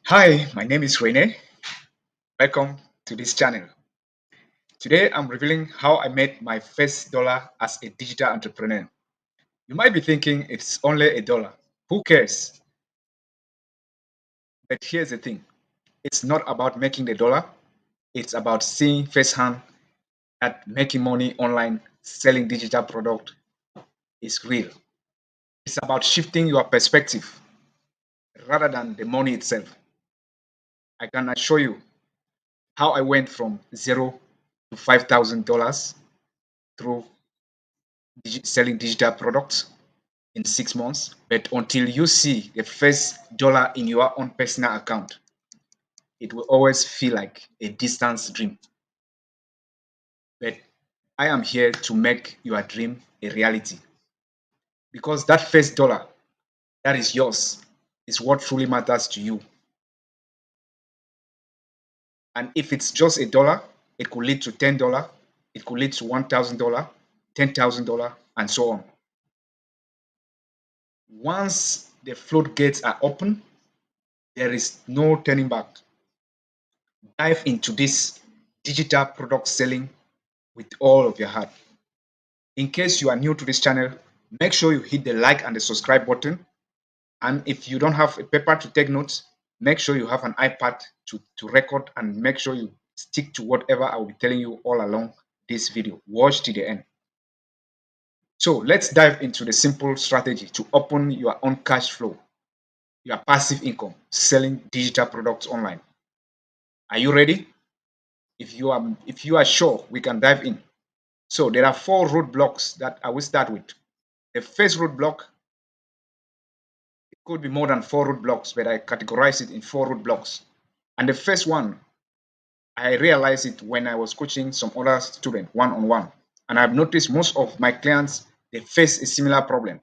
Hi, my name is Rene. Welcome to this channel. Today I'm revealing how I made my first dollar as a digital entrepreneur. You might be thinking it's only a dollar. Who cares? But here's the thing, it's not about making the dollar, it's about seeing firsthand that making money online selling digital product is real. It's about shifting your perspective rather than the money itself. I can assure you how I went from zero to $5,000 through selling digital products in 6 months. But until you see the first dollar in your own personal account, it will always feel like a distant dream. But I am here to make your dream a reality because that first dollar that is yours is what truly matters to you. And if it's just a dollar, it could lead to $10, it could lead to $1,000, $10,000, and so on. Once the floodgates are open, there is no turning back. Dive into this digital product selling with all of your heart. In case you are new to this channel, make sure you hit the like and the subscribe button. And if you don't have a paper to take notes, make sure you have an iPad to record, and make sure you stick to whatever I will be telling you all along this video. Watch to the end. So let's dive into the simple strategy to open your own cash flow, your passive income, selling digital products online. Are you ready? If you are sure, we can dive in. So there are four roadblocks that I will start with. The first roadblock, it could be more than four roadblocks, but I categorize it in four roadblocks. And the first one, I realized it when I was coaching some other student one-on-one. And I've noticed most of my clients, they face a similar problem.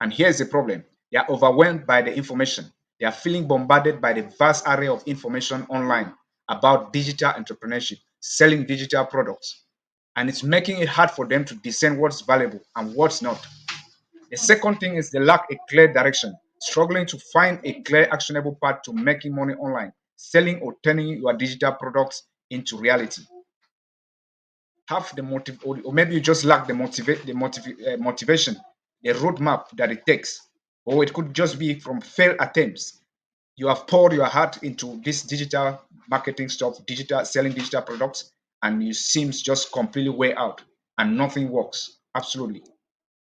And here's the problem. They are overwhelmed by the information. They are feeling bombarded by the vast array of information online about digital entrepreneurship, selling digital products. And it's making it hard for them to discern what's valuable and what's not. The second thing is they lack a clear direction, struggling to find a clear, actionable path to making money online, selling or turning your digital products into reality. Have the motive, or maybe you just lack the motivation, the roadmap that it takes, or it could just be from failed attempts. You have poured your heart into this digital marketing stuff, digital selling digital products, and you seems just completely way out, and nothing works. Absolutely.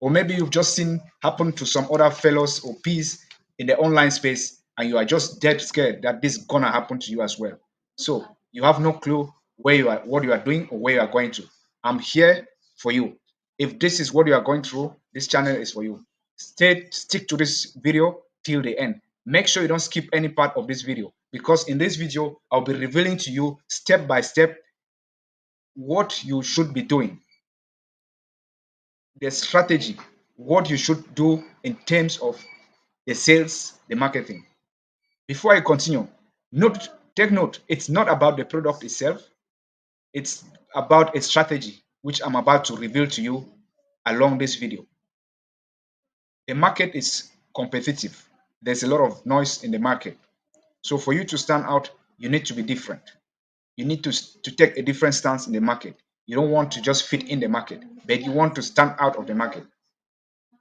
Or maybe you've just seen happen to some other fellows or peers in the online space, and you are just dead scared that this is gonna happen to you as well. So you have no clue where you are, what you are doing, or where you are going to. I'm here for you. If this is what you are going through, this channel is for you. Stick to this video till the end. Make sure you don't skip any part of this video, because in this video I'll be revealing to you step by step what you should be doing, the strategy, what you should do in terms of the sales, the marketing. Before I continue, take note, it's not about the product itself, it's about a strategy which I'm about to reveal to you along this video. The market is competitive. There's a lot of noise in the market. So for you to stand out, you need to be different. You need to take a different stance in the market. You don't want to just fit in the market, but you want to stand out of the market.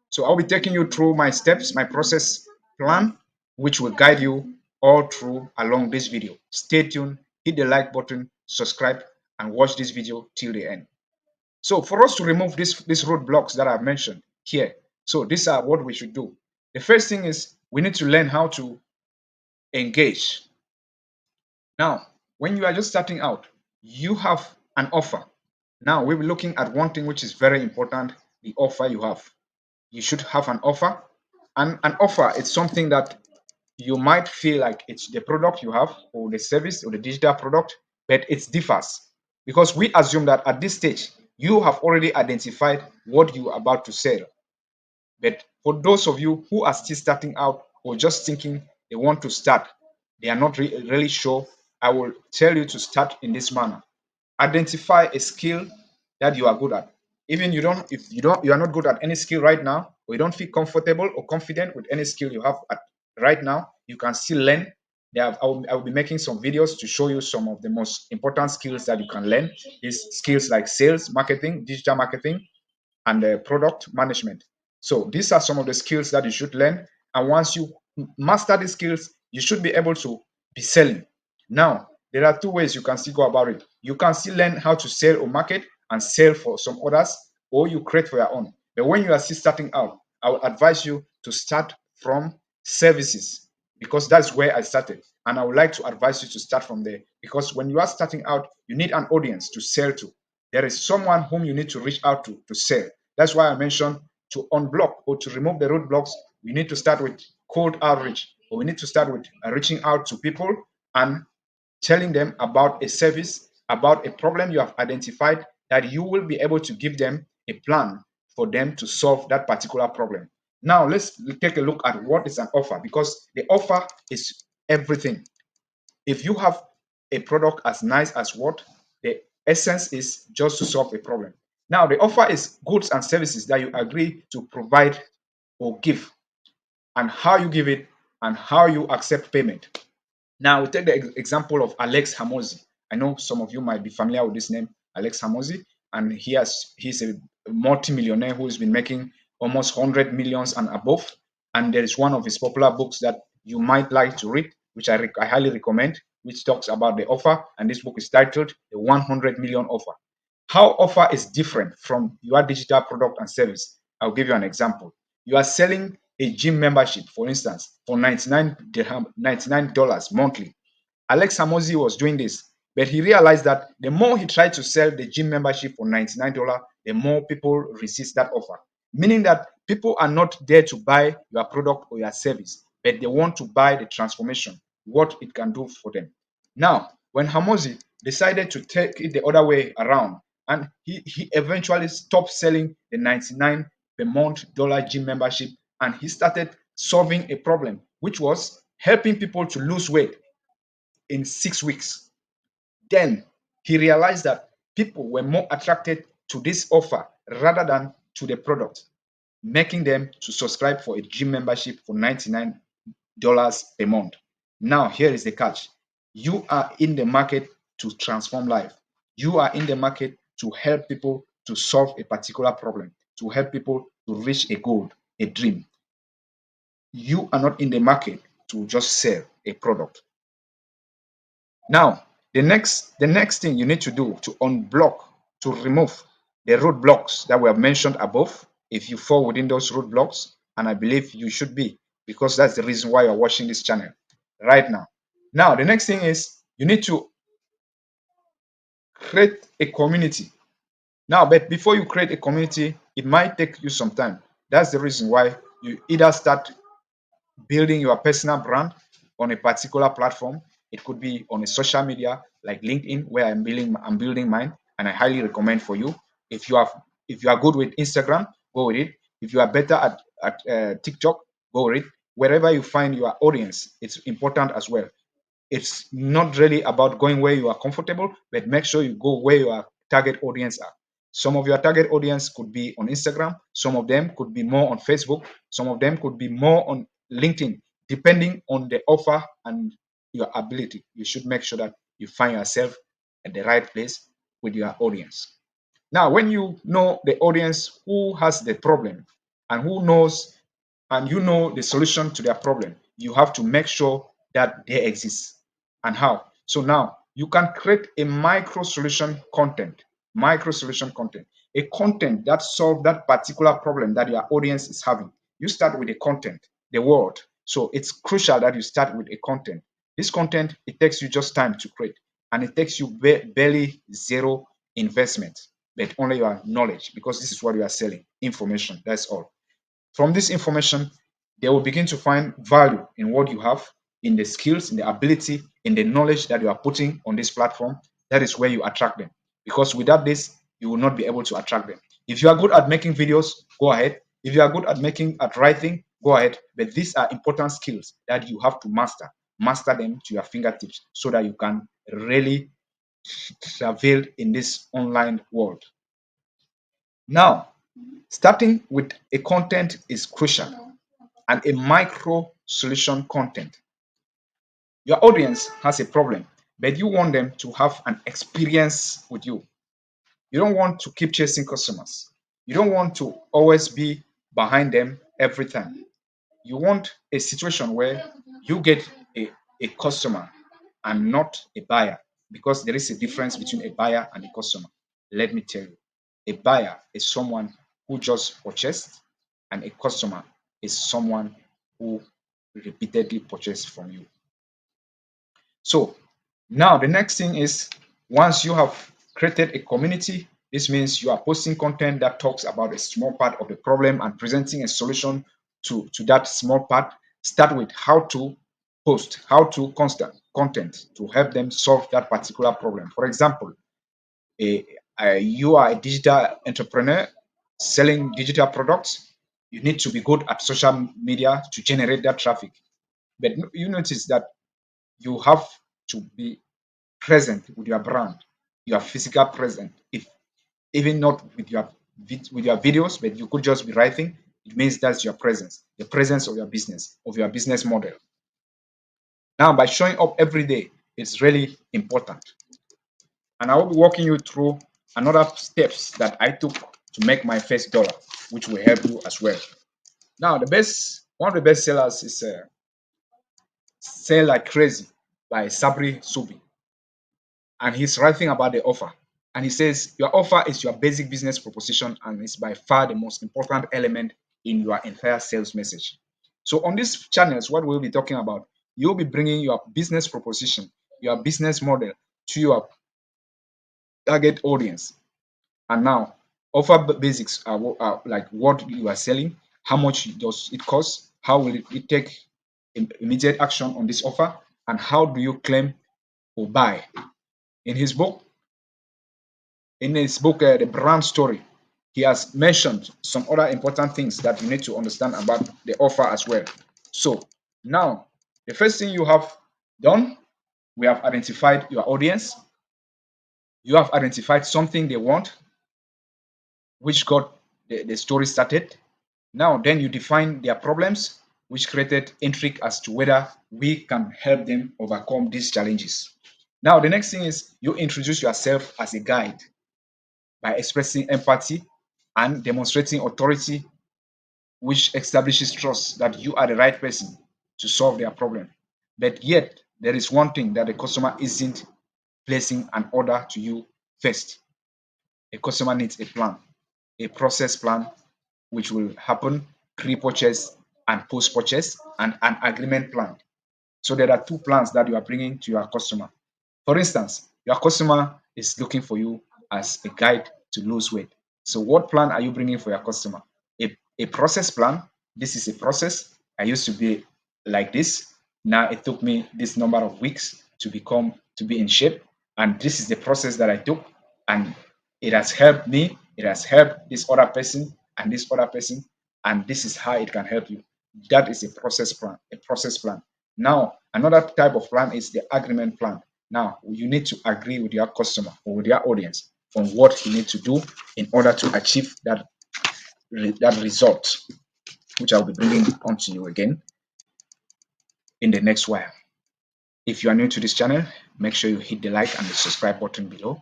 So I'll be taking you through my steps, my process plan, which will guide you all through along this video. Stay tuned, hit the like button, subscribe, and watch this video till the end. So for us to remove these roadblocks that I've mentioned here, so these are what we should do. The first thing is we need to learn how to engage. Now, when you are just starting out, you have an offer. Now we'll be looking at one thing which is very important, the offer you have. You should have an offer. And an offer is something that you might feel like it's the product you have or the service or the digital product, but it differs because we assume that at this stage you have already identified what you are about to sell. But for those of you who are still starting out or just thinking they want to start, they are not really sure, I will tell you to start in this manner. Identify a skill that you are good at. Even you don't, if you are not good at any skill right now, or you don't feel comfortable or confident with any skill you have at right now, you can still learn I will be making some videos to show you some of the most important skills that you can learn. These skills like sales, marketing, digital marketing, and product management. So these are some of the skills that you should learn. And once you master these skills, you should be able to be selling. Now, there are two ways you can still go about it. You can still learn how to sell or market and sell for some others, or you create for your own. But when you are still starting out, I would advise you to start from services because that's where I started. And I would like to advise you to start from there because when you are starting out, you need an audience to sell to. There is someone whom you need to reach out to sell. That's why I mentioned to unblock or to remove the roadblocks, we need to start with cold outreach, or we need to start with reaching out to people and telling them about a service, about a problem you have identified, that you will be able to give them a plan for them to solve that particular problem. Now, let's take a look at what is an offer because the offer is everything. If you have a product as nice as what, the essence is just to solve a problem. Now, the offer is goods and services that you agree to provide or give, and how you give it and how you accept payment. Now, we take the example of Alex Hamosi. I know some of you might be familiar with this name, Alex Hamosi, and he's a multi-millionaire who has been making almost 100 millions and above. And there is one of his popular books that you might like to read, which I highly recommend, which talks about the offer. And this book is titled The 100 Million Offer. How offer is different from your digital product and service. I'll give you an example. You are selling a gym membership, for instance, for 99 dirham, $99 monthly. Alex Hamosi was doing this, but he realized that the more he tried to sell the gym membership for $99, the more people resist that offer. Meaning that people are not there to buy your product or your service, but they want to buy the transformation, what it can do for them. Now, when Hamosi decided to take it the other way around, and he eventually stopped selling the 99 per month dollar gym membership, and he started solving a problem, which was helping people to lose weight in 6 weeks. Then he realized that people were more attracted to this offer rather than to the product, making them to subscribe for a gym membership for $99 a month. Now, here is the catch. You are in the market to transform life. You are in the market to help people to solve a particular problem, to help people to reach a goal, a dream. You are not in the market to just sell a product. Now, the next thing you need to do to unblock, to remove the roadblocks that we have mentioned above, if you fall within those roadblocks, and I believe you should be, because that's the reason why you're watching this channel right now. Now, the next thing is you need to create a community. Now, but before you create a community, it might take you some time. That's the reason why you either start building your personal brand on a particular platform. It could be on a social media like LinkedIn, where I'm building mine, and I highly recommend for you. If you have if you are good with Instagram, go with it. If you are better at TikTok, go with it. Wherever you find your audience, it's important as well. It's not really about going where you are comfortable, but make sure you go where your target audience are. Some of your target audience could be on Instagram, some of them could be more on Facebook, some of them could be more on LinkedIn, depending on the offer and your ability. You should make sure that you find yourself at the right place with your audience. Now, when you know the audience who has the problem and who knows and you know the solution to their problem, you have to make sure that they exist. And how? So now you can create a micro solution content, a content that solves that particular problem that your audience is having. You start with the content, the word. So it's crucial that you start with a content. This content, it takes you just time to create, and it takes you barely zero investment, but only your knowledge, because this is what you are selling, information. That's all. From this information, they will begin to find value in what you have, in the skills, in the ability, in the knowledge that you are putting on this platform. That is where you attract them. Because without this, you will not be able to attract them. If you are good at making videos, go ahead. If you are good at writing, go ahead. But these are important skills that you have to master. Master them to your fingertips so that you can really travail in this online world. Now, starting with a content is crucial, and a micro solution content. Your audience has a problem, but you want them to have an experience with you. You don't want to keep chasing customers. You don't want to always be behind them every time. You want a situation where you get a customer and not a buyer, because there is a difference between a buyer and a customer. Let me tell you, a buyer is someone who just purchased, and a customer is someone who repeatedly purchased from you. So now the next thing is, once you have created a community, this means you are posting content that talks about a small part of the problem and presenting a solution to that small part. Start with how to post, how to constant content to help them solve that particular problem. For example, a, you are a digital entrepreneur selling digital products. You need to be good at social media to generate that traffic. But you notice that you have to be present with your brand, your physical present. If even not with your videos, but you could just be writing, it means that's your presence, the presence of your business model. Now, by showing up every day, it's really important. And I will be walking you through another steps that I took to make my first dollar, which will help you as well. Now, the best one of the best sellers is Sell Like Crazy by Sabri Subi, and he's writing about the offer. And he says, your offer is your basic business proposition and is by far the most important element in your entire sales message. So, on these channels, what we'll be talking about, you'll be bringing your business proposition, your business model to your target audience. And now, offer basics are like what you are selling, how much does it cost, how will it take immediate action on this offer, and how do you claim or buy. In his book, The Brand Story, he has mentioned some other important things that you need to understand about the offer as well. So now, the first thing you have done, we have identified your audience. You have identified something they want, which got the story started. Now, then you define their problems, which created intrigue as to whether we can help them overcome these challenges. Now, the next thing is you introduce yourself as a guide by expressing empathy and demonstrating authority, which establishes trust that you are the right person to solve their problem. But yet, there is one thing that the customer isn't placing an order to you first. A customer needs a plan, a process plan, which will happen pre-purchase and post-purchase, and an agreement plan. So there are two plans that you are bringing to your customer. For instance, your customer is looking for you as a guide to lose weight. So what plan are you bringing for your customer? A process plan. This is a process. I used to be like this. Now it took me this number of weeks to be in shape. And this is the process that I took. And it has helped me. It has helped this other person and this other person. And this is how it can help you. That is a process plan. A process plan. Now, another type of plan is the agreement plan. Now, you need to agree with your customer or with your audience on what you need to do in order to achieve that result, which I'll be bringing onto you again in the next while. If you are new to this channel, make sure you hit the like and the subscribe button below.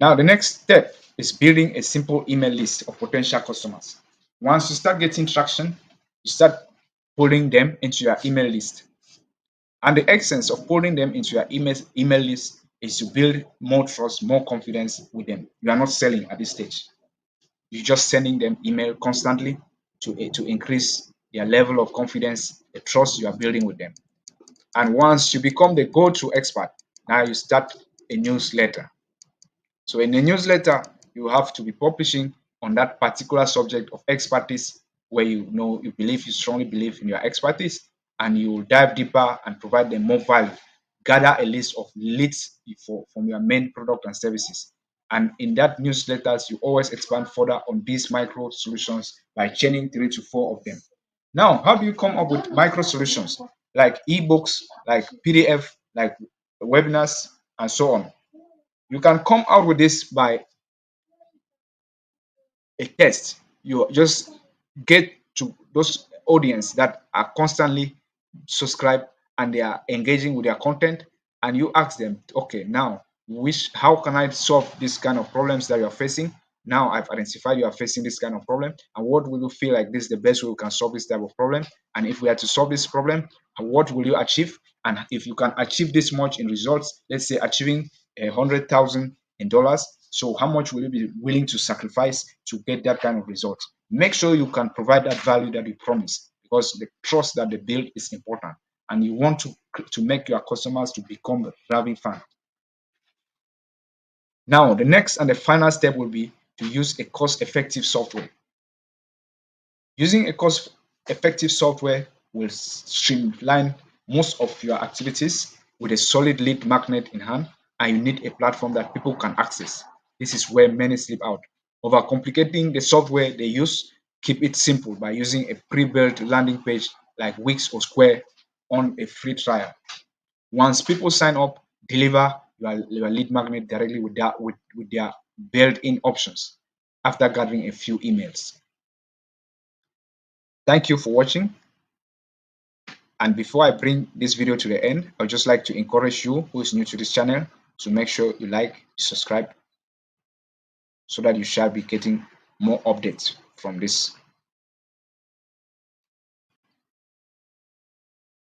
Now, the next step is building a simple email list of potential customers. Once you start getting traction, you start pulling them into your email list. And the essence of pulling them into your email list is to build more trust, more confidence with them. You are not selling at this stage. You're just sending them email constantly to increase their level of confidence, the trust you are building with them. And once you become the go-to expert, now you start a newsletter. So in a newsletter, you have to be publishing on that particular subject of expertise where you strongly believe in your expertise, and you will dive deeper and provide them more value. Gather a list of leads from your main product and services. And in that newsletters, you always expand further on these micro solutions by chaining 3 to 4 of them. Now, how do you come up with micro solutions like ebooks, like PDF, like webinars, and so on? You can come out with this by a test. You just get to those audience that are constantly subscribed and they are engaging with their content, and you ask them, okay, now which how can I solve this kind of problems that you're facing? Now I've identified you are facing this kind of problem, and what will you feel like this is the best way we can solve this type of problem? And if we are to solve this problem, what will you achieve? And if you can achieve this much in results, let's say achieving 100,000 in dollars, so how much will you be willing to sacrifice to get that kind of result? Make sure you can provide that value that you promise, because the trust that they build is important, and you want to make your customers to become a raving fan. Now, the next and the final step will be to use a cost-effective software. Using a cost-effective software will streamline most of your activities with a solid lead magnet in hand, and you need a platform that people can access. This is where many slip out. Overcomplicating the software they use, keep it simple by using a pre-built landing page like Wix or Square on a free trial. Once people sign up, deliver your lead magnet directly with their built-in options after gathering a few emails. Thank you for watching. And before I bring this video to the end, I would just like to encourage you who is new to this channel to make sure you like, subscribe, so that you shall be getting more updates from this